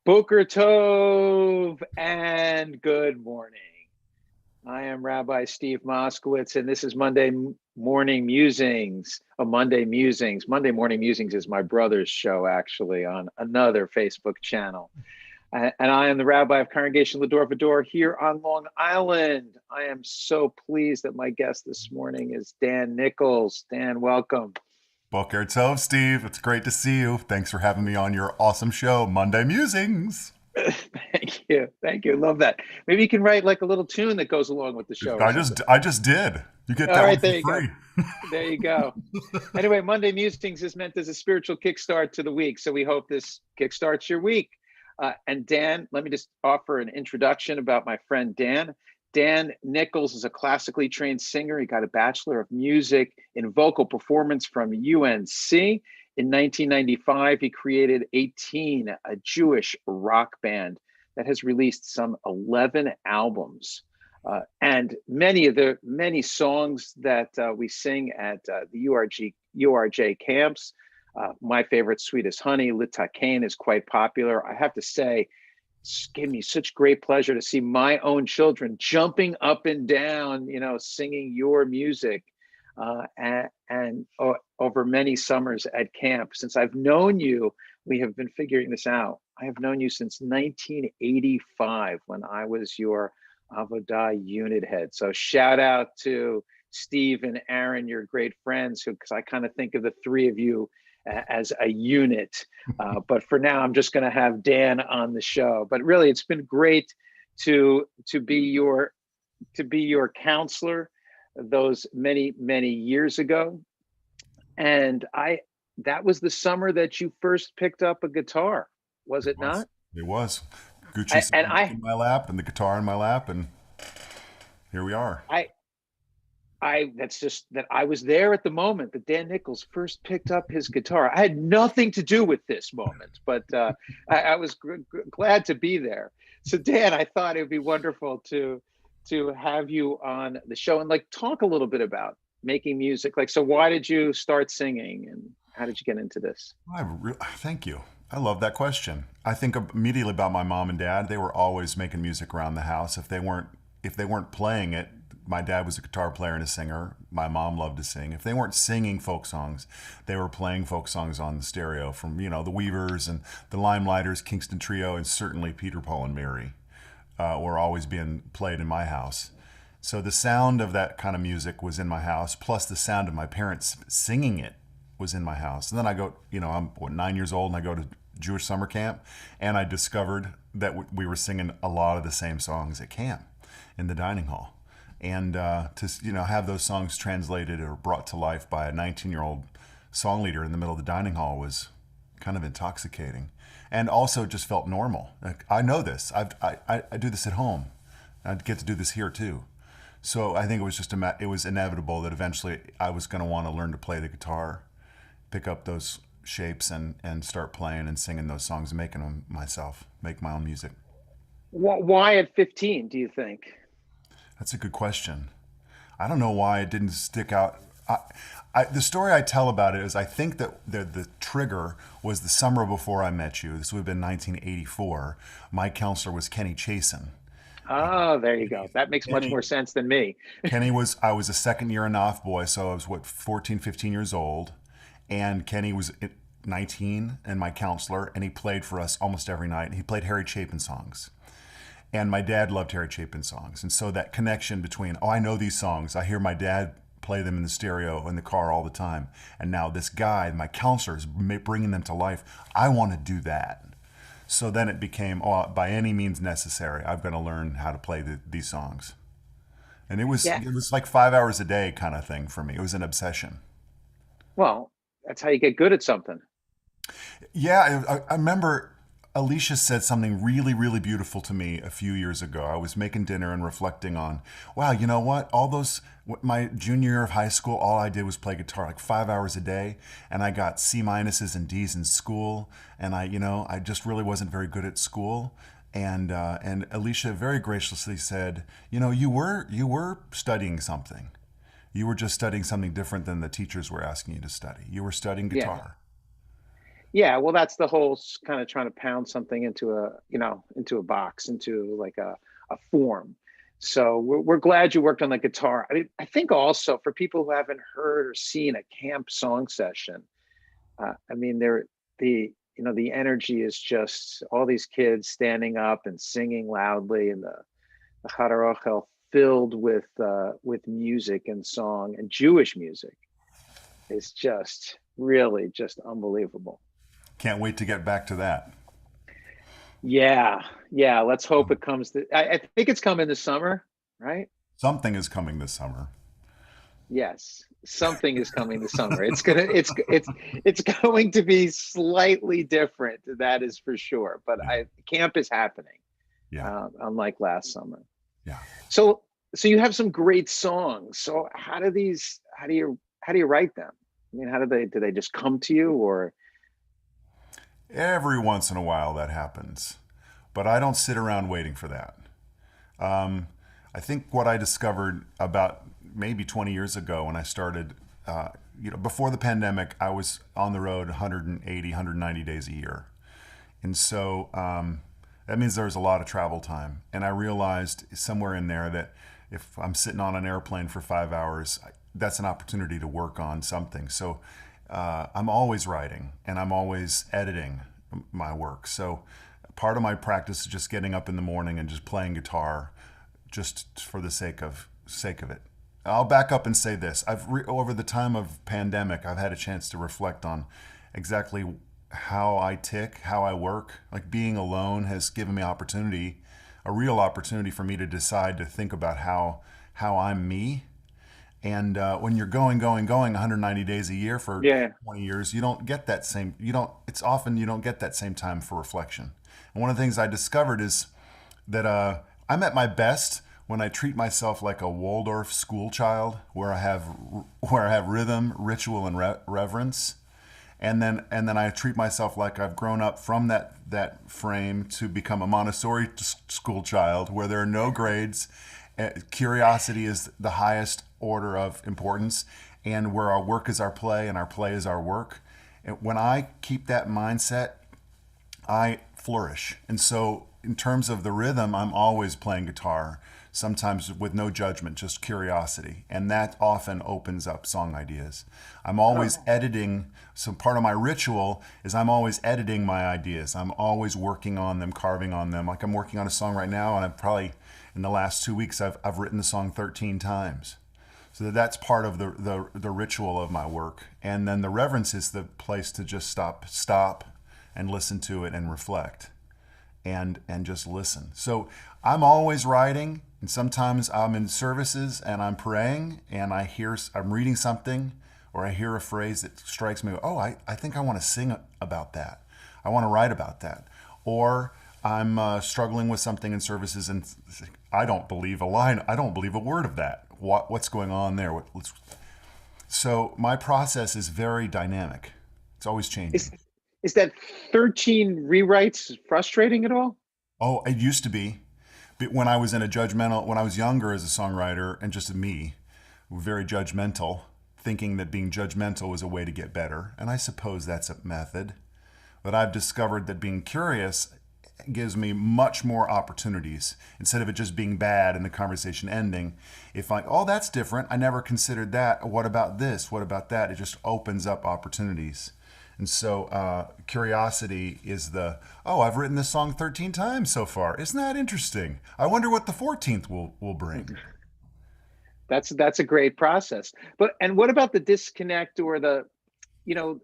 Boker Tov and good morning. I am Rabbi Steve Moskowitz, and this is Morning Musings. Monday Musings. Monday Morning Musings is my brother's show, actually, on another Facebook channel. And I am the rabbi of Congregation Lador Vador here on Long Island. I am so pleased that my guest this morning is Dan Nichols. Dan, welcome. Boker Tov, Steve. It's great to see you. Thanks for having me on your awesome show, Monday Musings. Thank you. Thank you. Love that. Maybe you can write like a little tune that goes along with the show or I something. just I just did. You get All that one right, for there you go. free. There you go. Anyway, Monday Musings is meant as a spiritual kickstart to the week. So we hope this kickstarts your week. And Dan, let me just offer an introduction about my friend Dan. Dan Nichols is a classically trained singer. He got a Bachelor of Music in Vocal Performance from UNC. In 1995, he created 18, a Jewish rock band that has released some 11 albums. And many songs that we sing at the URJ camps. My favorite, Sweetest Honey, Litakain, is quite popular. I have to say, it's given me such great pleasure to see my own children jumping up and down, singing your music. Over many summers at camp. Since I've known you, we have been figuring this out. I have known you since 1985 when I was your Avodah unit head. So shout out to Steve and Aaron, your great friends, because I kind of think of the three of you as a unit. But for now, I'm just going to have Dan on the show. But really, it's been great to be your counselor those many years ago. And that was the summer that you first picked up a guitar, was it not? It was. Gucci And in my lap and the guitar in my lap, and here we are. that's just that I was there at the moment that Dan Nichols first picked up his guitar. I had nothing to do with this moment, but I was glad to be there. So Dan, I thought it would be wonderful to have you on the show and like talk a little bit about making music. Like, so why did you start singing and how did you get into this? Thank you. I love that question. I think immediately about my mom and dad. They were always making music around the house. If they weren't playing it, my dad was a guitar player and a singer. My mom loved to sing. If they weren't singing folk songs, they were playing folk songs on the stereo from, the Weavers and the Limelighters, Kingston Trio, and certainly Peter, Paul, and Mary were always being played in my house. So the sound of that kind of music was in my house, plus the sound of my parents singing it was in my house. And then I go, I'm 9 years old and I go to Jewish summer camp, and I discovered that we were singing a lot of the same songs at camp in the dining hall. And to have those songs translated or brought to life by a 19-year-old song leader in the middle of the dining hall was kind of intoxicating, and also just felt normal. Like, I know this. I do this at home. I get to do this here too. So I think it was it was inevitable that eventually I was going to want to learn to play the guitar, pick up those shapes, and start playing and singing those songs and making them myself, make my own music. Why at 15, do you think? That's a good question. I don't know why it didn't stick out. The story I tell about it is I think that the trigger was the summer before I met you. This would have been 1984. My counselor was Kenny Chasen. Oh, there you go. That makes much Kenny, more sense than me. I was a second year Enough boy, so I was 14, 15 years old. And Kenny was 19 and my counselor, and he played for us almost every night. And he played Harry Chapin songs. And my dad loved Harry Chapin songs. And so that connection between, I know these songs. I hear my dad play them in the stereo in the car all the time. And now this guy, my counselor, is bringing them to life. I want to do that. So then it became, by any means necessary, I've got to learn how to play these songs. And Yeah. it was like 5 hours a day kind of thing for me. It was an obsession. Well, that's how you get good at something. Yeah, I remember Alicia said something really, really beautiful to me a few years ago. I was making dinner and reflecting on, wow, you know what? My junior year of high school, all I did was play guitar like 5 hours a day, and I got C minuses and D's in school, and I just really wasn't very good at school. And Alicia very graciously said, you were studying something. You were just studying something different than the teachers were asking you to study. You were studying Yeah. guitar. Yeah, well, that's the whole kind of trying to pound something into a, into a box, into like a form. So we're glad you worked on the guitar. I mean, I think also for people who haven't heard or seen a camp song session, I mean, the energy is just all these kids standing up and singing loudly, and the Chadarochel filled with music and song and Jewish music is just really just unbelievable. Can't wait to get back to that. Yeah, yeah. Let's hope it comes. I think it's coming this summer, right? Something is coming this summer. Yes, something is coming this summer. It's going to be slightly different. That is for sure. But Yeah. camp is happening, Yeah. unlike last summer. Yeah. So you have some great songs. So how do you write them? I mean, do they just come to you, or? Every once in a while that happens, but I don't sit around waiting for that. Um, I think what I discovered about maybe 20 years ago when I started, before the pandemic, I was on the road 180, 190 days a year. And so that means there's a lot of travel time. And I realized somewhere in there that if I'm sitting on an airplane for 5 hours, that's an opportunity to work on something. So I'm always writing and I'm always editing my work. So part of my practice is just getting up in the morning and just playing guitar, just for the sake of it. I'll back up and say this: over the time of pandemic, I've had a chance to reflect on exactly how I tick, how I work. Like being alone has given me a real opportunity for me to decide to think about how I'm me. And when you're going 190 days a year for Yeah. 20 years, you don't get that same, it's often you don't get that same time for reflection. And one of the things I discovered is that I'm at my best when I treat myself like a Waldorf school child, where I have rhythm, ritual, and reverence. And then I treat myself like I've grown up from that frame to become a Montessori school child, where there are no grades. Curiosity is the highest order of importance, and where our work is our play and our play is our work. And when I keep that mindset, I flourish. And so, in terms of the rhythm, I'm always playing guitar, sometimes with no judgment, just curiosity. And that often opens up song ideas. I'm always editing. So, part of my ritual is I'm always editing my ideas. I'm always working on them, carving on them. Like I'm working on a song right now, and I've probably, in the last 2 weeks, I've written the song 13 times. So that's part of the ritual of my work. And then the reverence is the place to just stop and listen to it and reflect and just listen. So I'm always writing, and sometimes I'm in services and I'm praying and I'm reading something, or I hear a phrase that strikes me. Oh, I think I want to sing about that. I want to write about that. Or I'm struggling with something in services and I don't believe a line. I don't believe a word of that. What's going on there? So my process is very dynamic. It's always changing. Is that 13 rewrites frustrating at all? Oh, it used to be. But when I was when I was younger as a songwriter and just me, very judgmental, thinking that being judgmental was a way to get better. And I suppose that's a method. But I've discovered that being curious gives me much more opportunities. Instead of it just being bad and the conversation ending, if oh, that's different, I never considered that. What about this? What about that? It just opens up opportunities. And so curiosity is I've written this song 13 times so far. Isn't that interesting? I wonder what the 14th will bring. That's a great process. And what about the disconnect, or the, you know,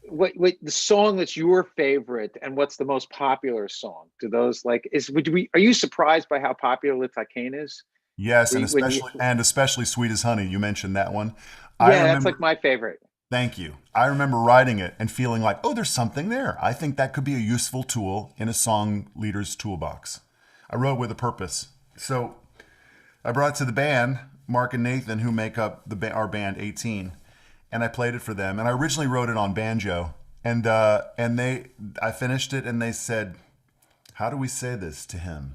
what the song that's your favorite, and what's the most popular song? Do those are you surprised by how popular L'Takain is? Yes, and When you, especially Sweet as Honey. You mentioned that one. I yeah, that's remember. like my favorite. Thank you. I remember writing it and feeling like, oh, there's something there. I think that could be a useful tool in a song leader's toolbox. I wrote with a purpose. So I brought it to the band, Mark and Nathan, who make up our band 18, and I played it for them. And I originally wrote it on banjo, and I finished it, and they said, "How do we say this to him?"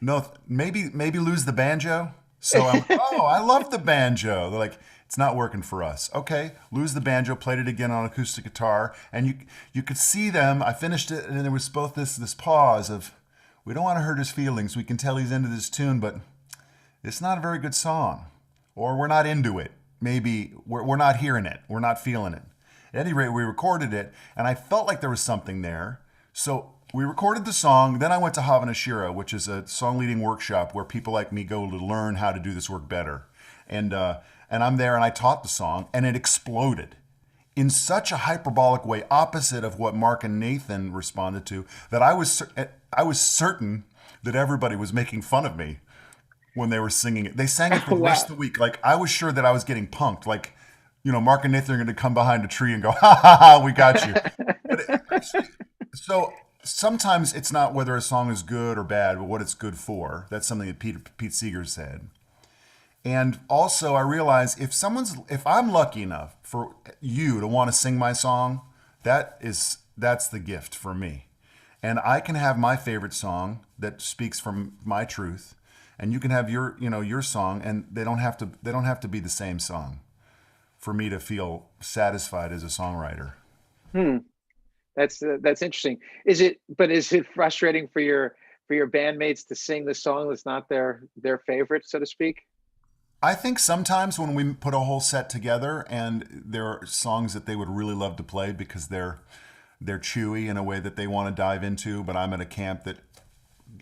No, maybe lose the banjo. So I'm like, oh, I love the banjo. They're like, it's not working for us. Okay, lose the banjo, played it again on acoustic guitar, and you could see them. I finished it, and there was both this pause of, we don't want to hurt his feelings. We can tell he's into this tune, but it's not a very good song, or we're not into it. Maybe we're not hearing it. We're not feeling it. At any rate, we recorded it, and I felt like there was something there. So we recorded the song. Then I went to Havana Shira, which is a song leading workshop where people like me go to learn how to do this work better. And I'm there, and I taught the song, and it exploded in such a hyperbolic way, opposite of what Mark and Nathan responded to, that I was certain that everybody was making fun of me when they were singing it. They sang it for the rest of the week. Like, I was sure that I was getting punked. Like, Mark and Nathan are going to come behind a tree and go, ha ha ha, we got you. So sometimes it's not whether a song is good or bad, but what it's good for. That's something that Pete Seeger said. And also I realize if I'm lucky enough for you to want to sing my song, that's the gift for me. And I can have my favorite song that speaks from my truth, and you can have your song, and they don't have to be the same song for me to feel satisfied as a songwriter. That's interesting. Is it frustrating for your bandmates to sing the song that's not their favorite, so to speak? I think sometimes when we put a whole set together and there are songs that they would really love to play because they're chewy in a way that they want to dive into, but I'm at a camp that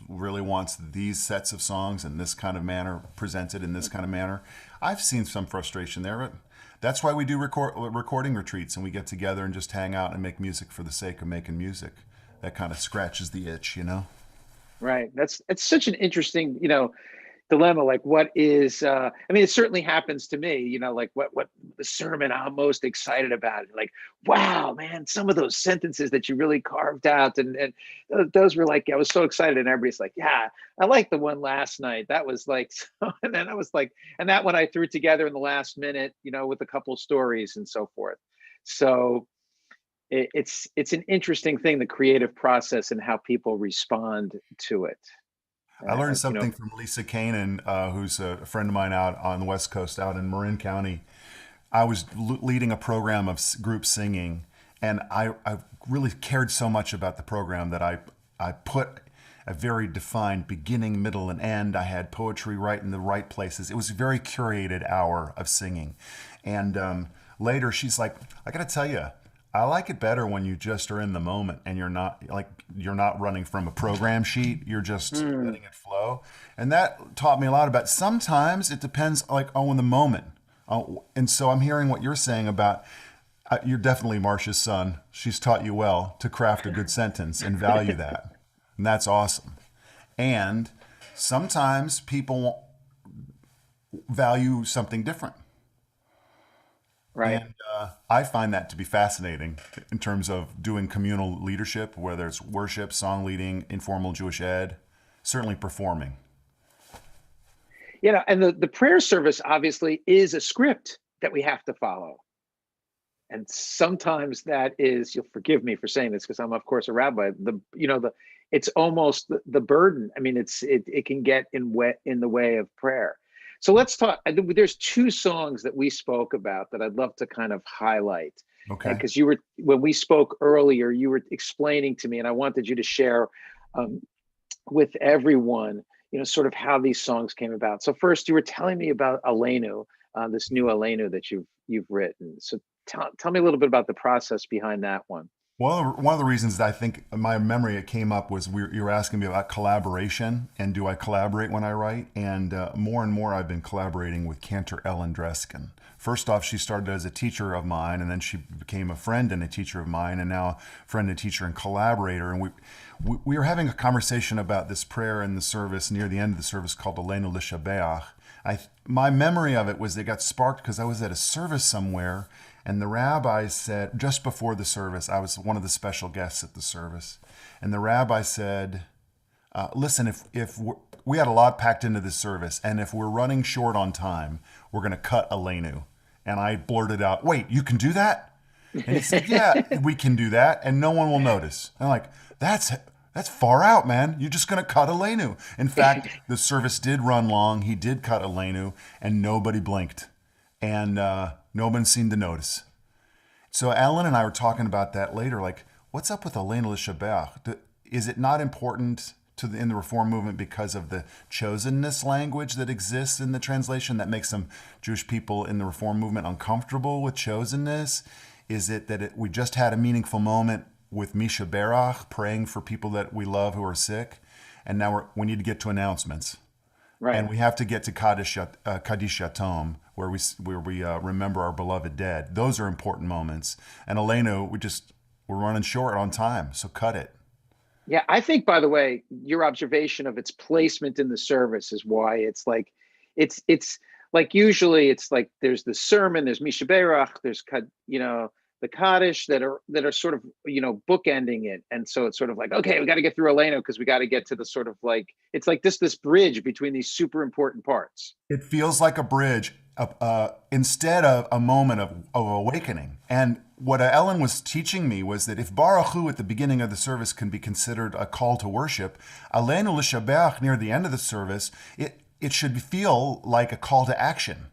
really wants these sets of songs in this kind of manner, presented in this kind of manner. I've seen some frustration there, but that's why we do recording retreats, and we get together and just hang out and make music for the sake of making music. That kind of scratches the itch, Right. It's such an interesting, dilemma. Like, what is it certainly happens to me, like what the sermon I'm most excited about, like, wow, man, some of those sentences that you really carved out, and those were like, I was so excited, and everybody's like, yeah, I like the one last night, that was like so, and then I was like, and that one I threw together in the last minute, with a couple stories and so forth. So it's an interesting thing, the creative process and how people respond to it. I learned something from Lisa Kanan, who's a friend of mine out on the West Coast, out in Marin County. I was leading a program of group singing, and I really cared so much about the program that I put a very defined beginning, middle, and end. I had poetry right in the right places. It was a very curated hour of singing. And later she's like, I got to tell you, I like it better when you just are in the moment and you're not running from a program sheet. You're just letting it flow. And that taught me a lot about sometimes it depends on the moment. And so I'm hearing what you're saying about you're definitely Marcia's son. She's taught you well to craft a good sentence and value that. And that's awesome. And sometimes people value something different. Right. And I find that to be fascinating in terms of doing communal leadership, whether it's worship, song leading, informal Jewish ed, certainly performing. And the prayer service obviously is a script that we have to follow. And sometimes that is, you'll forgive me for saying this because I'm of course a rabbi, it's almost the burden. I mean, it can get in the way of prayer. So let's talk. There's two songs that we spoke about that I'd love to kind of highlight. Okay. Because when we spoke earlier, you were explaining to me, and I wanted you to share with everyone, sort of how these songs came about. So first, you were telling me about Aleinu, this new Aleinu that you've written. So tell me a little bit about the process behind that one. Well, one of the reasons that I think my memory it came up was you were asking me about collaboration and do I collaborate when I write? And more I've been collaborating with Cantor Ellen Dreskin. First off, she started as a teacher of mine, and then she became a friend and a teacher of mine, and now a friend and teacher and collaborator. And we were having a conversation about this prayer in the service near the end of the service called Aleinu L'Shabeach. My memory of it was it got sparked because I was at a service somewhere. And the rabbi said, just before the service, I was one of the special guests at the service. And the rabbi said, listen, if we had a lot packed into this service, and if we're running short on time, we're going to cut Aleinu. And I blurted out, wait, you can do that? And he said, yeah, we can do that, and no one will notice. And I'm like, That's far out, man. You're just going to cut Aleinu. In fact, the service did run long. He did cut Aleinu, and nobody blinked. And no one seemed to notice. So Alan and I were talking about that later. Like, what's up with Aleinu L'Shabbat? Is it not important in the Reform movement because of the chosenness language that exists in the translation that makes some Jewish people in the Reform movement uncomfortable with chosenness? Is it that we just had a meaningful moment with Misha Berach praying for people that we love who are sick, and now we need to get to announcements, Right. and we have to get to Kaddish Yatom, where we remember our beloved dead. Those are important moments. And Aleinu, we're running short on time, so cut it. Yeah, I think, by the way, your observation of its placement in the service is why it's like usually it's like there's the sermon, there's Misha Berach, there's the Kaddish that are sort of bookending it, and so it's sort of like, okay, we got to get through Aleinu because we got to get to the sort of like it's like this bridge between these super important parts. It feels like a bridge instead of a moment of awakening. And what Ellen was teaching me was that if Baruch Hu at the beginning of the service can be considered a call to worship, Aleinu L'Shabach near the end of the service, it should feel like a call to action.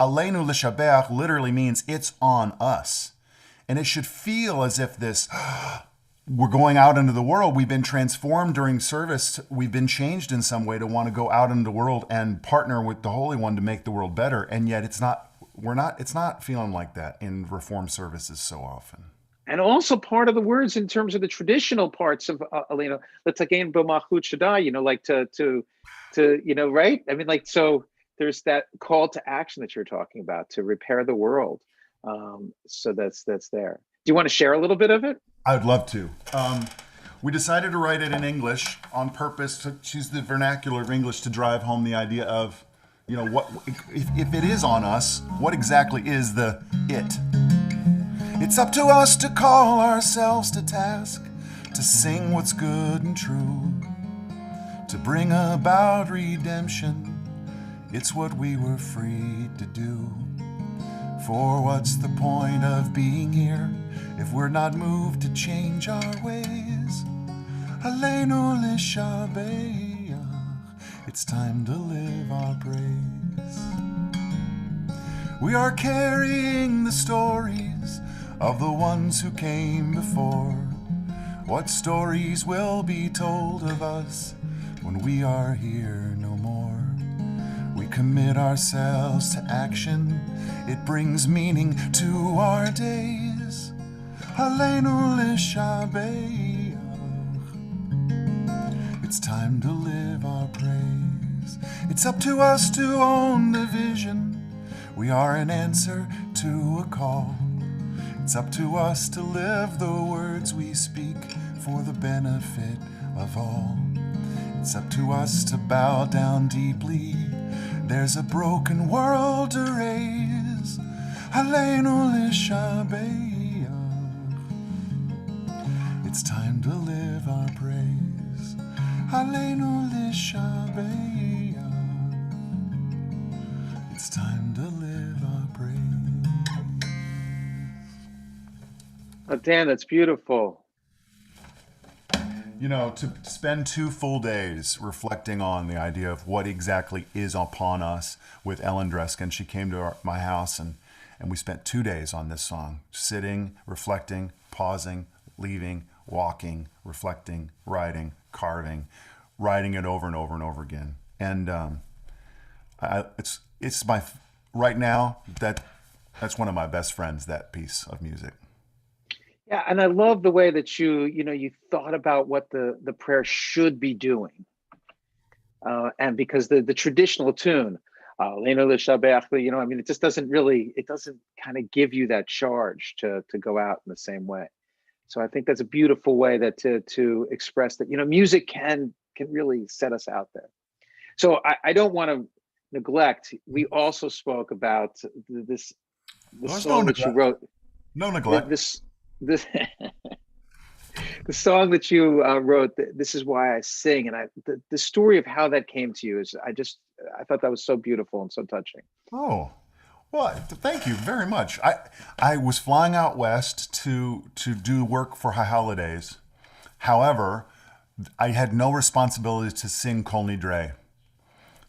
Aleinu L'Shabach literally means it's on us. And it should feel as if we're going out into the world. We've been transformed during service. We've been changed in some way to want to go out into the world and partner with the Holy One to make the world better. And yet it's not feeling like that in Reform services so often. And also part of the words in terms of the traditional parts of Aleinu, let's again b'malchut Shaddai, like to right? I mean, like, so there's that call to action that you're talking about to repair the world. So that's there. Do you want to share a little bit of it? I'd love to. We decided to write it in English on purpose to choose the vernacular of English to drive home the idea of, what if it is on us, what exactly is the it? It's up to us to call ourselves to task, to sing what's good and true, to bring about redemption. It's what we were free to do. For what's the point of being here if we're not moved to change our ways? Aleinu L'Shabach, it's time to live our praise. We are carrying the stories of the ones who came before. What stories will be told of us when we are here no more? We commit ourselves to action. It brings meaning to our days. Aleinu L'Shabach, it's time to live our praise. It's up to us to own the vision. We are an answer to a call. It's up to us to live the words we speak for the benefit of all. It's up to us to bow down deeply. There's a broken world to raise. Aleinu L'Shabach, it's time to live our praise. Aleinu L'Shabach, it's time to live our praise. Oh, Dan, that's beautiful. To spend 2 full days reflecting on the idea of what exactly is upon us with Ellen Dreskin. She came to my house and we spent 2 days on this song, sitting, reflecting, pausing, leaving, walking, reflecting, writing, carving, writing it over and over and over again. And it's my right now that's one of my best friends, that piece of music. Yeah, and I love the way that you thought about what the prayer should be doing, and because the traditional tune, Aleinu L'Shabach, I mean, it just doesn't kind of give you that charge to go out in the same way. So I think that's a beautiful way that to express that music can really set us out there. So I don't want to neglect. We also spoke about the song that you wrote. No neglect. The song that you wrote, "This Is Why I Sing," and the story of how that came to you is I thought that was so beautiful and so touching. Oh, well, thank you very much. I was flying out west to do work for High Holidays. However, I had no responsibility to sing Kol Nidre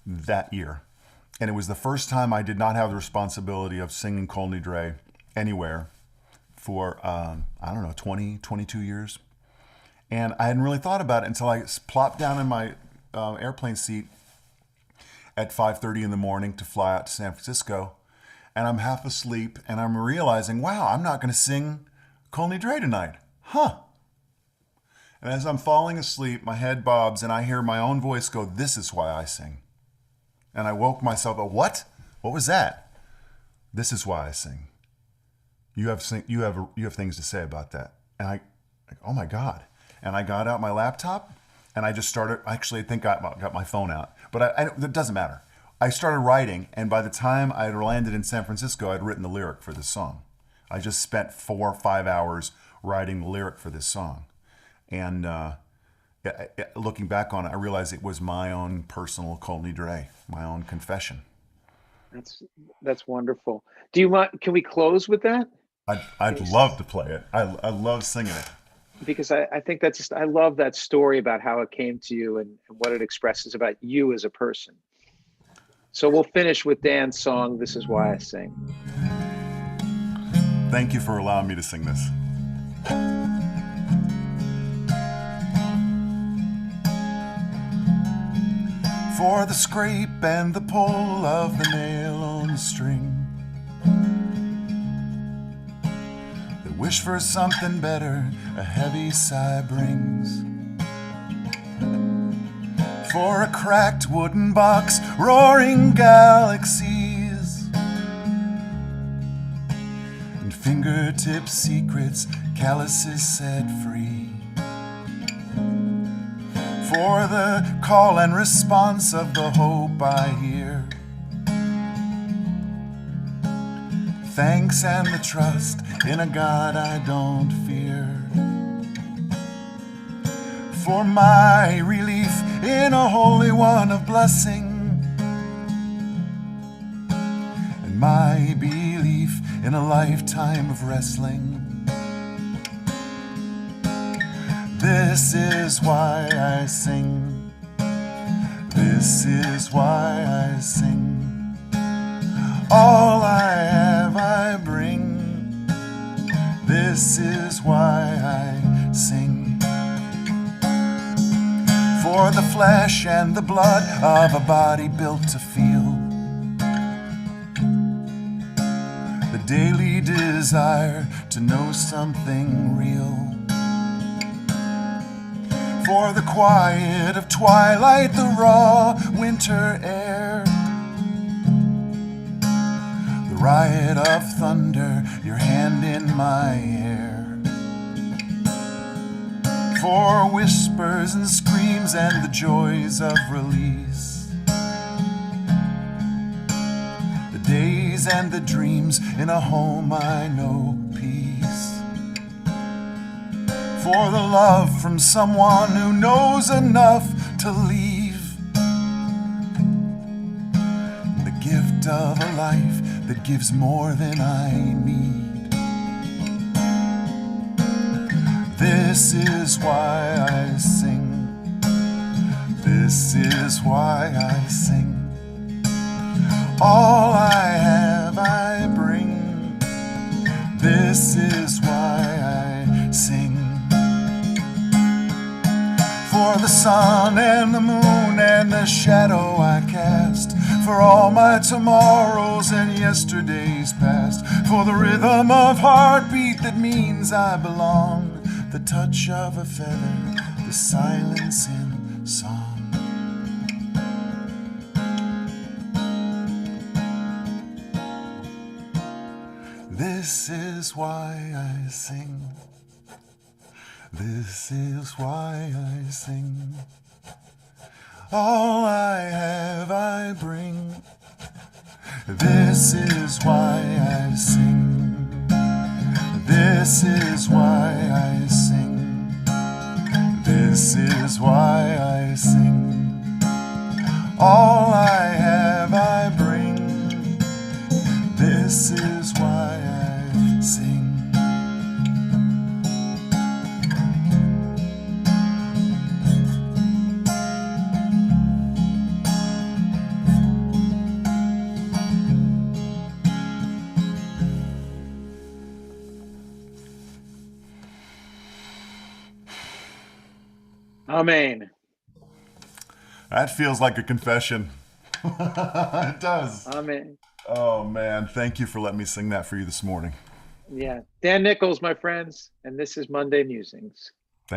that year. And it was the first time I did not have the responsibility of singing Kol Nidre anywhere for, 20, 22 years. And I hadn't really thought about it until I plopped down in my airplane seat at 5:30 in the morning to fly out to San Francisco. And I'm half asleep, and I'm realizing, wow, I'm not going to sing Kol Nidre tonight. Huh. And as I'm falling asleep, my head bobs, and I hear my own voice go, "This is why I sing." And I woke myself up. What? What was that? This is why I sing. You have things to say about that. And I, oh my God. And I got out my laptop, and I just started. Actually, I think I got my phone out, but it doesn't matter. I started writing, and by the time I had landed in San Francisco, I'd written the lyric for this song. I just spent 4 or 5 hours writing the lyric for this song. And looking back on it, I realized it was my own personal Kol Nidre, my own confession. That's wonderful. Do you want? Can we close with that? I'd love to play it. I love singing it. Because I think that's just, I love that story about how it came to you and what it expresses about you as a person. So we'll finish with Dan's song, "This Is Why I Sing." Thank you for allowing me to sing this. For the scrape and the pull of the nail on the string, the wish for something better a heavy sigh brings. For a cracked wooden box, roaring galaxies, and fingertip secrets, calluses set free. For the call and response of the hope I hear, thanks and the trust in a God I don't fear. For my relief in a holy one of blessing, and my belief in a lifetime of wrestling. This is why I sing. This is why I sing. All I have I bring. This is why I sing. For the flesh and the blood of a body built to feel, the daily desire to know something real. For the quiet of twilight, the raw winter air, the riot of thunder, your hand in my hair. For whispers and screams and the joys of release, the days and the dreams in a home I know peace. For the love from someone who knows enough to leave, the gift of a life that gives more than I need. This is why I sing. This is why I sing. All I have I bring. This is why I sing. For the sun and the moon and the shadow I cast, for all my tomorrows and yesterdays past, for the rhythm of heartbeat that means I belong, the touch of a feather, the silence in song. This is why I sing. This is why I sing. All I have I bring. This is why I sing. This is why I sing. This is why I sing. All I have I bring. This is why I sing. Amen. That feels like a confession. It does. Amen. Oh man, thank you for letting me sing that for you this morning. Yeah. Dan Nichols, my friends, and this is Monday Musings.